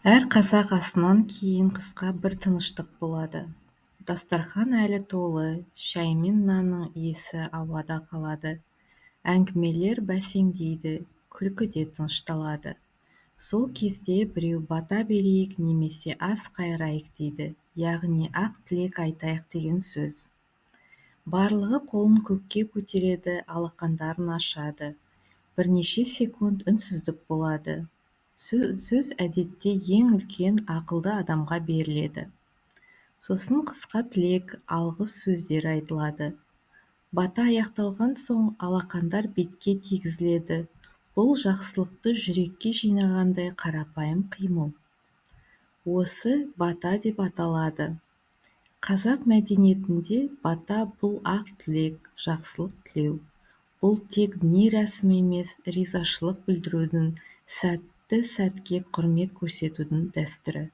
Әр қазақ асынан кейін қысқа бір тыныштық болады. Дастархан әлі толы, шай мен нанның иісі ауада қалады. Әңгімелер бәсеңдейді, күлкі де тынышталады. Сол кезде біреу бата берейік немесе ас қайырайық дейді, яғни ақ тілек айтайық деген сөз. Барлығы қолын көкке көтереді, алақандарын ашады. Бірнеше секунд үнсіздік болады. Сөз әдетте ең үлкен ақылды адамға беріледі. Сосын қысқа тілек, алғыс сөздер айтылады. Бата аяқталған соң алақандар бетке тигізіледі. Бұл жақсылықты жүрекке жинағандай қарапайым қимыл. Осы бата деп аталады. Қазақ мәдениетінде бата бұл ақ тілек, жақсылық тілеу. Бұл тек діни рәсім емес, ризашылық білдірудің, сәтті сәтке құрмет көрсетудің дәстүрі.